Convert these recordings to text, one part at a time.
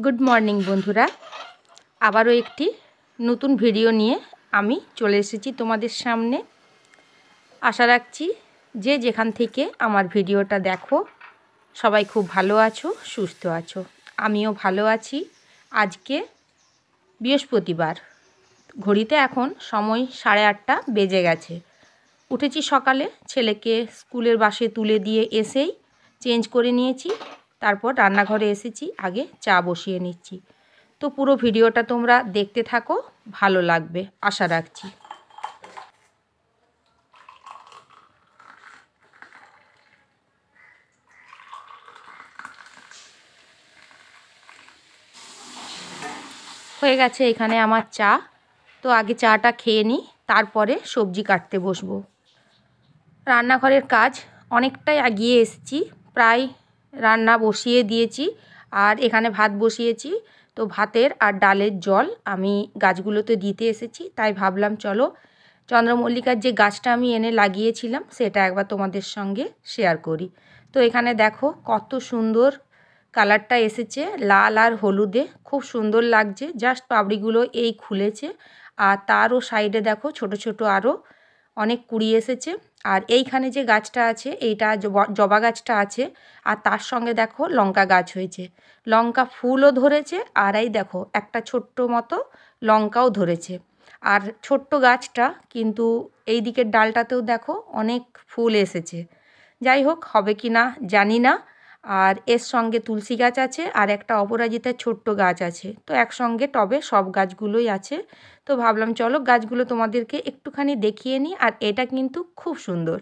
Good morning বন্ধুরা, আবারও একটি নতুন ভিডিও নিয়ে আমি চলে এসেছি তোমাদের সামনে। আশা রাখছি যে যেখান থেকে আমার ভিডিওটা দেখো সবাই খুব ভালো আছো, সুস্থ আছো। আমিও ভালো আছি। আজকে বৃহস্পতিবার, ঘড়িতে এখন সময় 8:30 বেজে গেছে। উঠেছি সকালে, ছেলেকে স্কুলের বাসে তুলে দিয়ে এসেই চেঞ্জ করে নিয়েছি, তারপর রান্নাঘরে এসেছি, আগে চা বসিয়ে নিচ্ছি। তো পুরো ভিডিওটা তোমরা দেখতে থাকো, ভালো লাগবে আশা রাখছি। হয়ে গেছে এখানে আমার চা। তো আগে চাটা খেয়ে নিই, তারপরে সবজি কাটতে বসবো। রান্নাঘরের কাজ অনেকটাই এগিয়ে এসেছি, প্রায় রান্না বসিয়ে দিয়েছি। আর এখানে ভাত বসিয়েছি। তো ভাতের আর ডালের জল আমি গাছগুলোতে দিতে এসেছি, তাই ভাবলাম চলো চন্দ্রমল্লিকার যে গাছটা আমি এনে লাগিয়েছিলাম সেটা একবার তোমাদের সঙ্গে শেয়ার করি। তো এখানে দেখো কত সুন্দর কালারটা এসেছে, লাল আর হলুদে, খুব সুন্দর লাগছে। জাস্ট পাপড়িগুলো এই খুলেছে, আর তারও সাইডে দেখো ছোট ছোট আরও অনেক কুড়ি এসেছে। আর এইখানে যে গাছটা আছে, এইটা জবা গাছটা আছে, আর তার সঙ্গে দেখো লঙ্কা গাছ হয়েছে, লঙ্কা ফুলও ধরেছে। আর এই দেখো একটা ছোট্ট মতো লঙ্কাও ধরেছে। আর ছোট্ট গাছটা কিন্তু এই দিকের ডালটাতেও দেখো অনেক ফুল এসেছে। যাই হোক, হবে কি না জানি না। আর এর সঙ্গে তুলসী গাছ আছে, আর একটা অপরাজিতার ছোট্ট গাছ আছে। তো একসঙ্গে টবে সব গাছগুলোই আছে। তো ভাবলাম চলো গাছগুলো তোমাদেরকে একটুখানি দেখিয়ে নিই। আর এটা কিন্তু খুব সুন্দর।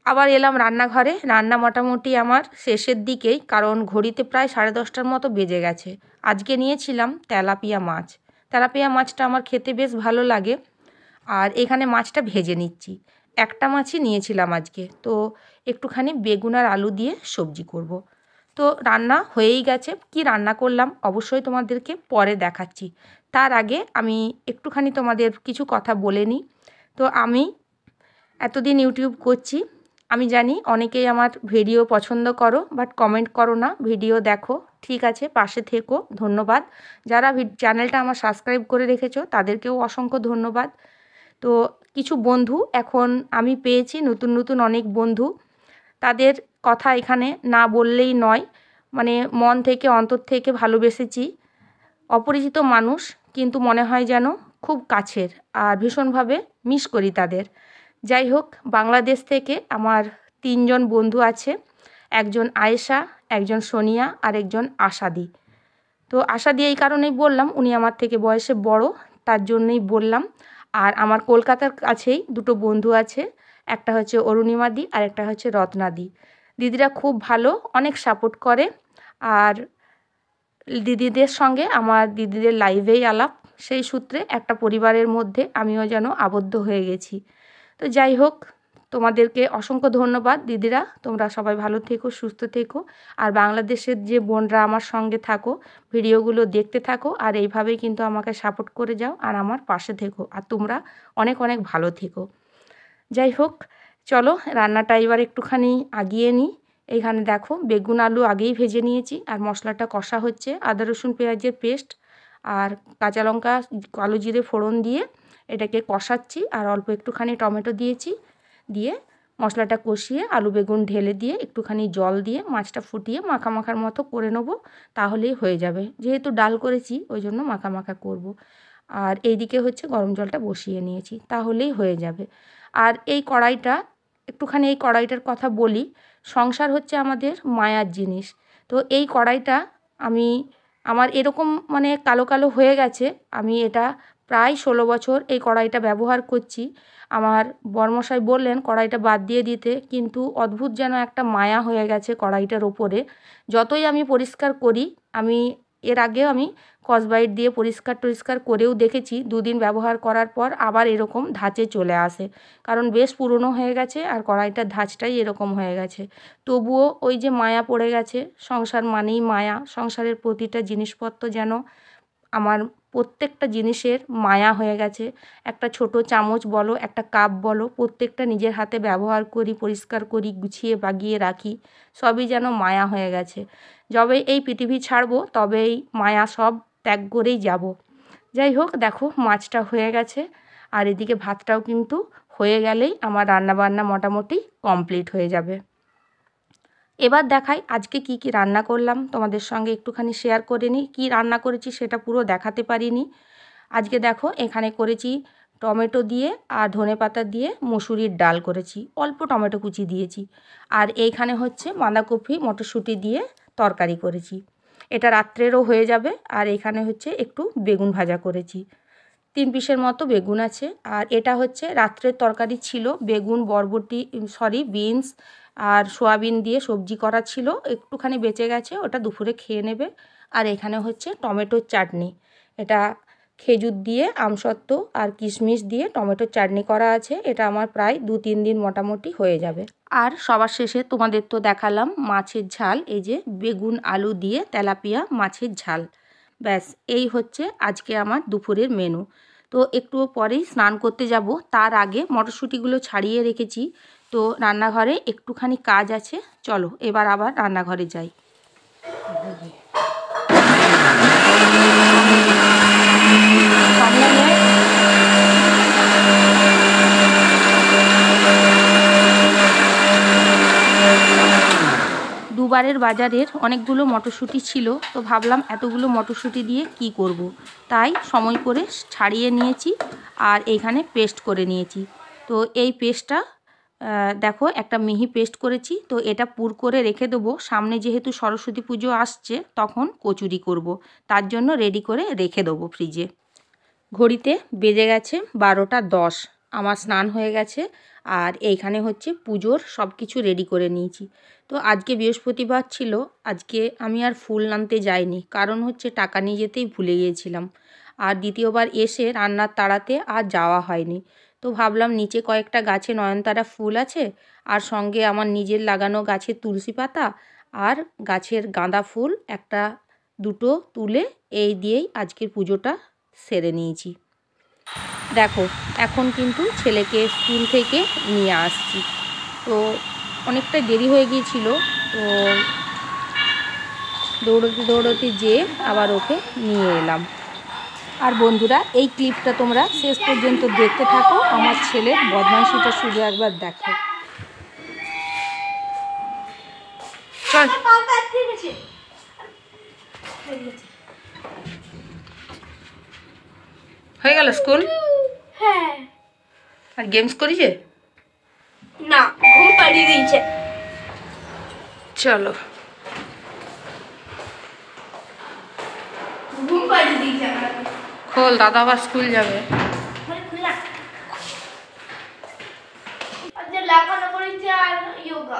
আবার এলাম রান্নাঘরে। রান্না মোটামুটি আমার শেষের দিকেই, কারণ ঘড়িতে প্রায় 10:30টার মতো বেজে গেছে। আজকে নিয়েছিলাম তেলাপিয়া মাছ। তেলাপিয়া মাছটা আমার খেতে বেশ ভালো লাগে। আর এখানে মাছটা ভেজে নিচ্ছি। একটা মাছই নিয়েছিলাম আজকে। তো একটুখানি বেগুন আর আলু দিয়ে সবজি করব। তো রান্না হয়েই গেছে। কি রান্না করলাম অবশ্যই তোমাদেরকে পরে দেখাচ্ছি। তার আগে আমি একটুখানি তোমাদের কিছু কথা বলে নিই। তো আমি এতদিন ইউটিউব করছি, আমি জানি অনেকেই আমার ভিডিও পছন্দ করো, বাট কমেন্ট করো না, ভিডিও দেখো। ঠিক আছে, পাশে থেকো, ধন্যবাদ। যারা চ্যানেলটা আমার সাবস্ক্রাইব করে রেখেছো তাদেরকেও অসংখ্য ধন্যবাদ। তো কিছু বন্ধু এখন আমি পেয়েছি, নতুন নতুন অনেক বন্ধু। তাদের কথা এখানে না বললেই নয়, মানে মন থেকে অন্তর থেকে ভালোবেসেছি। অপরিচিত মানুষ, কিন্তু মনে হয় যেন খুব কাছের, আর ভীষণভাবে মিস করি তাদের। যাই হোক, বাংলাদেশ থেকে আমার 3জন বন্ধু আছে। একজন আয়েশা, একজন সোনিয়া, আর একজন আশাদি। তো আশাদি এই কারণেই বললাম, উনি আমার থেকে বয়সে বড়, তার জন্যই বললাম। আর আমার কলকাতার কাছেই দুটো বন্ধু আছে, একটা হচ্ছে অরুণিমাদি আর একটা হচ্ছে রত্নাদি। দিদিরা খুব ভালো, অনেক সাপোর্ট করে। আর দিদিদের সঙ্গে আমার দিদিদের লাইভেই আলাপ, সেই সূত্রে একটা পরিবারের মধ্যে আমিও যেন আবদ্ধ হয়ে গেছি। তো যাই হোক, তোমাদেরকে অসংখ্য ধন্যবাদ দিদিরা। তোমরা সবাই ভালো থেকো, সুস্থ থেকো। আর বাংলাদেশের যে বোনরা আমার সঙ্গে থাকো, ভিডিওগুলো দেখতে থাকো, আর এইভাবেই কিন্তু আমাকে সাপোর্ট করে যাও, আর আমার পাশে থেকো। আর তোমরা অনেক অনেক ভালো থেকো। যাই হোক, চলো রান্নাটা এবার একটুখানি আগিয়ে নিই। এইখানে দেখো বেগুন আলু আগেই ভেজে নিয়েছি, আর মশলাটা কষা হচ্ছে। আদা রসুন পেঁয়াজের পেস্ট আর কাঁচা লঙ্কা কালো জিরে ফোড়ন দিয়ে এটাকে কষাচ্ছি। আর অল্প একটুখানি টমেটো দিয়েছি, দিয়ে মশলাটা কষিয়ে আলু বেগুন ঢেলে দিয়ে একটুখানি জল দিয়ে মাছটা ফুটিয়ে মাখা মাখার মতো করে নেবো, তাহলেই হয়ে যাবে। যেহেতু ডাল করেছি ওই জন্য মাখা মাখা করব। আর এইদিকে হচ্ছে গরম জলটা বসিয়ে নিয়েছি, তাহলেই হয়ে যাবে। আর এই কড়াইটা, একটুখানি এই কড়াইটার কথা বলি। সংসার হচ্ছে আমাদের মায়ার জিনিস। তো এই কড়াইটা আমি, আমার এরকম মানে কালো কালো হয়ে গেছে। আমি এটা প্রায় 16 বছর এই কড়াইটা ব্যবহার করছি। আমার বরমশাই বললেন কড়াইটা বাদ দিয়ে দিতে, কিন্তু অদ্ভুত যেন একটা মায়া হয়ে গেছে কড়াইটার ওপরে। যতই আমি পরিষ্কার করি, আমি এর আগেও আমি স্কচব্রাইট দিয়ে পরিষ্কার করেও দেখেছি, 2 দিন ব্যবহার করার পর আবার এরকম ধাঁচে চলে আসে। কারণ বেশ পুরনো হয়ে গেছে, আর কড়াইটার ধাঁচটাই এরকম হয়ে গেছে। তবুও ওই যে মায়া পড়ে গেছে, সংসার মানেই মায়া। সংসারের প্রতিটা জিনিসপত্র যেন আমার প্রত্যেকটা জিনিসের মায়া হয়ে গেছে। একটা ছোট চামচ বলো, একটা কাপ বলো, প্রত্যেকটা নিজের হাতে ব্যবহার করি, পরিষ্কার করি, গুছিয়ে বাগিয়ে রাখি, সবই যেন মায়া হয়ে গেছে। যবে এই পৃথিবী ছাড়বো তবেই মায়া সব ত্যাগ করেই যাব। যাই হোক, দেখো মাছটা হয়ে গেছে, আর এদিকে ভাতটাও কিন্তু হয়ে গেলেই আমার রান্নাবান্না মোটামুটি কমপ্লিট হয়ে যাবে। এবার দেখাই আজকে কি কি রান্না করলাম, তোমাদের সঙ্গে একটুখানি শেয়ার করে নিই। কী রান্না করেছি সেটা পুরো দেখাতে পারিনি। আজকে দেখো এখানে করেছি টমেটো দিয়ে আর ধনেপাতা দিয়ে মুসুরির ডাল করেছি, অল্প টমেটো কুচি দিয়েছি। আর এইখানে হচ্ছে বাঁধাকপি মটরশুঁটি দিয়ে তরকারি করেছি, এটা রাত্রেরও হয়ে যাবে। আর এখানে হচ্ছে একটু বেগুন ভাজা করেছি, 3 পিসের মতো বেগুন আছে। আর এটা হচ্ছে রাত্রের তরকারি ছিল, বেগুন বরবটি বিনস আর সোয়াবিন দিয়ে সবজি করা ছিল, একটুখানি বেঁচে গেছে, ওটা দুপুরে খেয়ে নেবে। আর এখানে হচ্ছে টমেটোর চাটনি, এটা খেজুর দিয়ে আমসত্ত্ব আর কিশমিশ দিয়ে টমেটোর চাটনি করা আছে, এটা আমার প্রায় 2-3 দিন মোটামুটি হয়ে যাবে। আর সবার শেষে তোমাদের তো দেখালাম মাছের ঝাল, এই যে বেগুন আলু দিয়ে তেলাপিয়া মাছের ঝাল। ব্যাস, এই হচ্ছে আজকে আমার দুপুরের মেনু। তো একটু পরেই স্নান করতে যাব, তার আগে মটরশুঁটিগুলো ছাড়িয়ে রেখেছি, তো রান্নাঘরে একটুখানি কাজ আছে। চলো এবার আবার রান্নাঘরে যাই। দুবারের বাজারের অনেকগুলো মটরশুঁটি ছিল, তো ভাবলাম এতগুলো মটরশুঁটি দিয়ে কি করব, তাই সময় করে ছাড়িয়ে নিয়েছি আর এইখানে পেস্ট করে নিয়েছি। তো এই পেস্টটা দেখো একটা মিহি পেস্ট করেছি, তো এটা পুর করে রেখে দেবো, সামনে যেহেতু সরস্বতী পুজো আসছে তখন কচুরি করব, তার জন্য রেডি করে রেখে দেবো ফ্রিজে। ঘড়িতে বেজে গেছে 12টা 10, আমার স্নান হয়ে গেছে আর এইখানে হচ্ছে পুজোর সব কিছু রেডি করে নিয়েছি। তো আজকে বৃহস্পতিবার ছিল, আজকে আমি আর ফুল আনতে যাইনি, কারণ হচ্ছে টাকা নিয়ে যেতেই ভুলে গিয়েছিলাম। আর দ্বিতীয়বার এসে রান্নার তাড়াতে আর যাওয়া হয়নি, তো ভাবলাম নিচে কয়েকটা গাছে নয়নতারা ফুল আছে, আর সঙ্গে আমার নিজের লাগানো গাছের তুলসী পাতা আর গাছের গাঁদা ফুল একটা দুটো তুলে এই দিয়েই আজকের পুজোটা সেরে নিয়েছি। দেখো এখন কিন্তু ছেলেকে স্কুল থেকে নিয়ে আসছি, তো অনেকটা দেরি হয়ে গিয়েছিল, তো দৌড়তে দৌড়তে যেয়ে আবার ওকে নিয়ে এলাম। আর বন্ধুরা, এই ক্লিপটা তোমরা শেষ পর্যন্ত দেখতে থাকো, আমার ছেলের বদমাইশিটা শুধু একবার দেখো। চল হয়ে গেল স্কুল? হ্যাঁ। আর গেমস করিছে না, ঘুম পাড়িয়ে দিয়েছে। চলো ঘুম পাড়িয়ে দিয়েছে। খোল, দাদা আবার স্কুল যাবে। লেখানো করেছে আর যোগা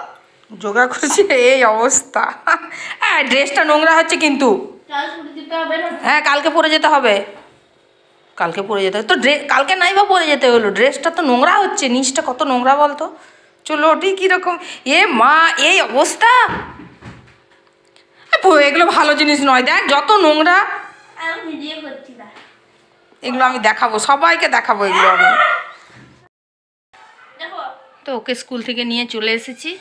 যোগা করছে, এই অবস্থা। হ্যাঁ, ড্রেসটা নোংরা হচ্ছে কিন্তু। হ্যাঁ, কালকে পরে যেতে হবে, কালকে পরে যেতে হবে তো। কালকে নাই বা পরে যেতে হলো, ড্রেসটা তো নোংরা হচ্ছে, নিচটা কত নোংরা বলতো। চলো ওটি কীরকম, এ মা এই অবস্থা। এগুলো ভালো জিনিস নয়, দেখ যত নোংরা। এগুলো আমি দেখাবো, সবাইকে দেখাবো এগুলো আমি। তো ওকে স্কুল থেকে নিয়ে চলে এসেছি,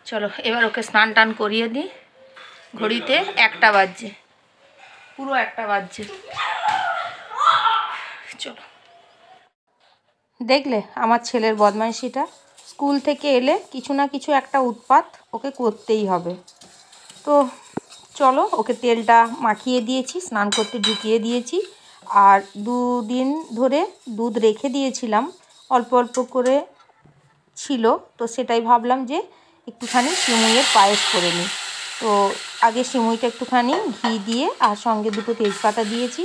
চলো এবার ওকে স্নান টান করিয়ে দিই। ঘড়িতে 1টা বাজছে, পুরো 1টা বাজছে। চলো, দেখলে আমার ছেলের বদমাইশিটা, স্কুল থেকে এলে কিছু না কিছু একটা উৎপাত ওকে করতেই হবে। তো চলো, ওকে তেলটা মাখিয়ে দিয়েছি, স্নান করতে ঢুকিয়ে দিয়েছি। আর 2 দিন ধরে দুধ রেখে দিয়েছিলাম, অল্প অল্প করে ছিল, তো সেটাই ভাবলাম যে একটুখানি সিমুইয়ের পায়েস করে নিই। তো আগে সিমুইটা একটুখানি ঘি দিয়ে আর সঙ্গে 2টো তেজপাতা দিয়েছি,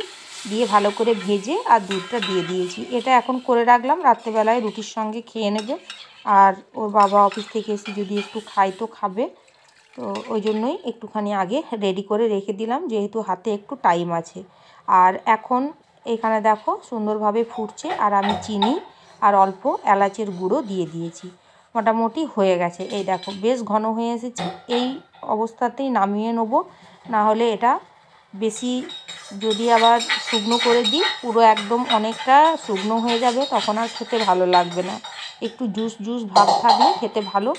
দিয়ে ভালো করে ভেজে আর দুধটা দিয়ে দিয়েছি। এটা এখন করে রাখলাম, রাত্রেবেলায় রুটির সঙ্গে খেয়ে নেবে। আর ওর বাবা অফিস থেকে এসে যদি একটু খায় তো খাবে, তো ওই জন্যই একটুখানি আগে রেডি করে রেখে দিলাম, যেহেতু হাতে একটু টাইম আছে। আর এখন এখানে দেখো সুন্দরভাবে ফুটছে, আর আমি চিনি আর অল্প এলাচের গুঁড়ো দিয়ে দিয়েছি, মোটামুটি হয়ে গেছে। এই দেখো বেশ ঘন হয়ে এসেছে, এই অবস্থাতেই নামিয়ে নেবো, না হলে এটা বেশি যদি আবার শুকনো করে দিই পুরো একদম অনেকটা শুকনো হয়ে যাবে, তখন আর খেতে ভালো লাগবে না। একটু জুস জুস ভাব থাকলে খেতে ভালো।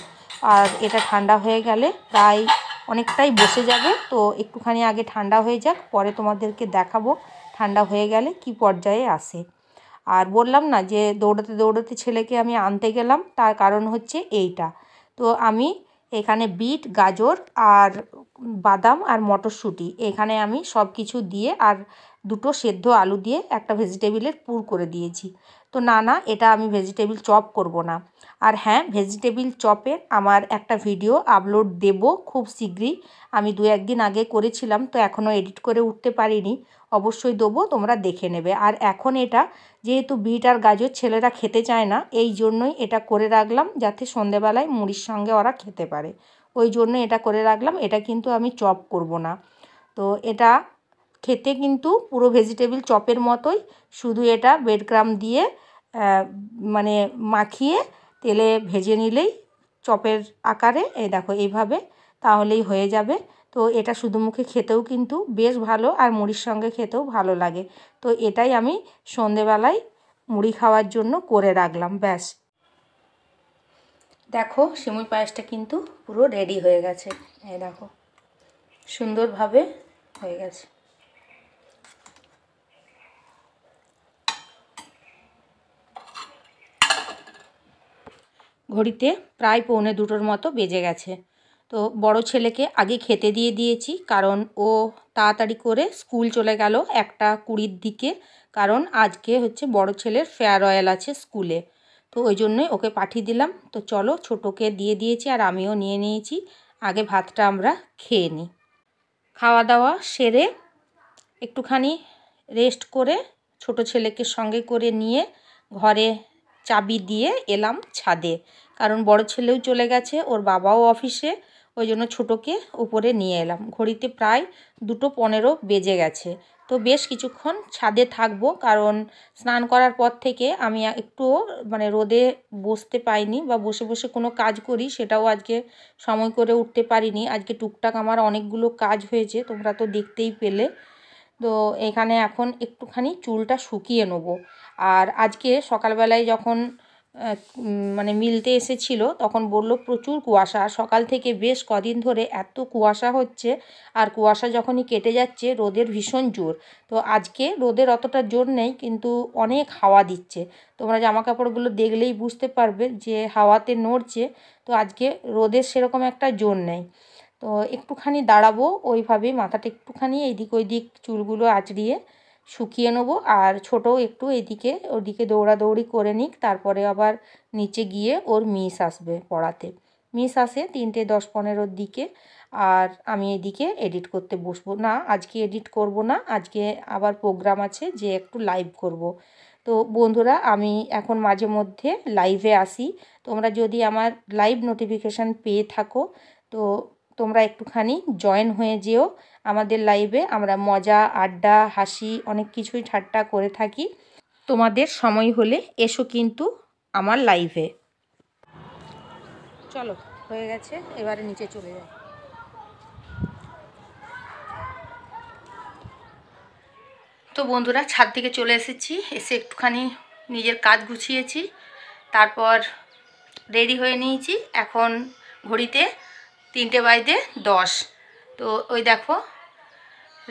আর এটা ঠান্ডা হয়ে গেলে প্রায় অনেকটাই বসে যাবে, তো একটুখানি আগে ঠান্ডা হয়ে যাক, পরে তোমাদেরকে দেখাবো ঠান্ডা হয়ে গেলে কি পর্যায়ে আসে। আর বললাম না যে দৌড়াতে দৌড়াতে ছেলেকে আমি আনতে গেলাম, তার কারণ হচ্ছে এইটা। তো আমি এখানে বিট, গাজর আর বাদাম আর মটরশুঁটি এখানে আমি সব কিছু দিয়ে আর দুটো সেদ্ধ আলু দিয়ে একটা ভেজিটেবিলের পুর করে দিয়েছি। তো না এটা আমি ভেজিটেবিল চপ করব না। আর হ্যাঁ, ভেজিটেবিল চপের আমার একটা ভিডিও আপলোড দেব খুব শীঘ্রই। আমি 2-1 দিন আগে করেছিলাম, তো এখনও এডিট করে উঠতে পারিনি। অবশ্যই দেবো, তোমরা দেখে নেবে। আর এখন এটা যেহেতু বিট আর গাজর ছেলেরা খেতে চায় না, এই জন্যই এটা করে রাখলাম, যাতে সন্ধেবেলায় মুড়ির সঙ্গে ওরা খেতে পারে। ওই জন্য এটা করে রাখলাম। এটা কিন্তু আমি চপ করব না। তো এটা খেতে কিন্তু পুরো ভেজিটেবিল চপের মতোই, শুধু এটা ব্রেড ক্রাম্ব দিয়ে মানে মাখিয়ে তেলে ভেজে নিলেই চপের আকারে, এই দেখো এইভাবে, তাহলেই হয়ে যাবে। তো এটা শুধু মুখে খেতেও কিন্তু বেশ ভালো, আর মুড়ির সঙ্গে খেতেও ভালো লাগে। তো এটাই আমি সন্ধেবেলায় মুড়ি খাওয়ার জন্য করে রাখলাম, ব্যাস। দেখো সিমুই পায়েসটা কিন্তু পুরো রেডি হয়ে গেছে। এই দেখো সুন্দরভাবে হয়ে গেছে। ঘড়িতে প্রায় 1:45 মতো বেজে গেছে। তো বড় ছেলেকে আগে খেতে দিয়ে দিয়েছি, কারণ ও তাড়াতাড়ি করে স্কুল চলে গেল 1:20 দিকে, কারণ আজকে হচ্ছে বড় ছেলের ফেয়ারওয়েল আছে স্কুলে। তো ওই জন্যই ওকে পাঠিয়ে দিলাম। তো চলো, ছোটোকে দিয়ে দিয়েছি আর আমিও নিয়ে নিয়েছি। আগে ভাতটা আমরা খেয়ে নিই। খাওয়া দাওয়া সেরে একটুখানি রেস্ট করে ছোট ছেলেকে সঙ্গে করে নিয়ে ঘরে চাবি দিয়ে এলাম ছাদে, কারণ বড় ছেলেও চলে গেছে, ওর বাবাও অফিসে, ওই জন্য ছোটোকে উপরে নিয়ে এলাম। ঘড়িতে প্রায় 2:15 বেজে গেছে। তো বেশ কিছুক্ষণ ছাদে থাকবো, কারণ স্নান করার পর থেকে আমি একটুও মানে রোদে বসতে পাইনি, বা বসে বসে কোনো কাজ করি সেটাও আজকে সময় করে উঠতে পারিনি। আজকে টুকটাক আমার অনেকগুলো কাজ হয়েছে, তোমরা তো দেখতেই পেলে। তো এখানে এখন একটুখানি চুলটা শুকিয়ে নেব। আর আজকে সকালবেলায় যখন মানে মিলতে এসেছিল তখন বলল প্রচুর কুয়াশা, সকাল থেকে বেশ কদিন ধরে এত কুয়াশা হচ্ছে, আর কুয়াশা যখনই কেটে যাচ্ছে রোদের ভীষণ জোর। তো আজকে রোদের অতটা জোর নেই, কিন্তু অনেক হাওয়া দিচ্ছে। তোমরা জামাকাপড়গুলো দেখলেই বুঝতে পারবে যে হাওয়াতে নড়ছে। তো আজকে রোদের সেরকম একটা জোর নেই। তো একটুখানি দাঁড়াবো, ওইভাবেই মাথাটা একটুখানি এইদিক ওইদিক চুলগুলো আঁচড়িয়ে শুকিয়ে নেবো। আর ছোটও একটু এদিকে ওদিকে দৌড়াদৌড়ি করে নিক, তারপরে আবার নিচে গিয়ে ওর মিস আসবে পড়াতে। মিস আসে 3:10-15 দিকে। আর আমি এদিকে এডিট করতে বসবো না, আজকে এডিট করব না, আজকে আবার প্রোগ্রাম আছে যে একটু লাইভ করব। তো বন্ধুরা, আমি এখন মাঝে মধ্যে লাইভে আসি। তোমরা যদি আমার লাইভ নোটিফিকেশান পেয়ে থাকো, তো তোমরা একটুখানি জয়েন হয়ে যেও আমাদের লাইভে। আমরা মজা, আড্ডা, হাসি অনেক কিছুই ঠাট্টা করে থাকি। তোমাদের সময় হলে এসো কিন্তু আমার লাইভে। চলো, হয়ে গেছে, এবারে নিচে চলে যাই। তো বন্ধুরা, ছাদ থেকে চলে এসেছি, এসে একটুখানি নিজের কাজ গুছিয়েছি, তারপর রেডি হয়ে নিয়েছি। এখন ঘড়িতে 3:10। তো ওই দেখো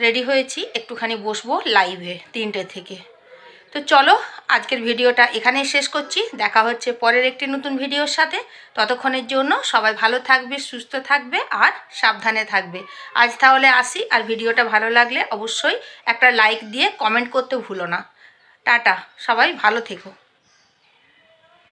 রেডি হয়েছি, একটুখানি বসবো লাইভে 3টে থেকে। তো চলো, আজকের ভিডিওটা এখানেই শেষ করছি। দেখা হচ্ছে পরের একটি নতুন ভিডিওর সাথে। ততক্ষণের জন্য সবাই ভালো থাকবে, সুস্থ থাকবে আর সাবধানে থাকবে। আজ তাহলে আসি, আর ভিডিওটা ভালো লাগলে অবশ্যই একটা লাইক দিয়ে কমেন্ট করতে ভুলো না। টাটা, সবাই ভালো থেকো।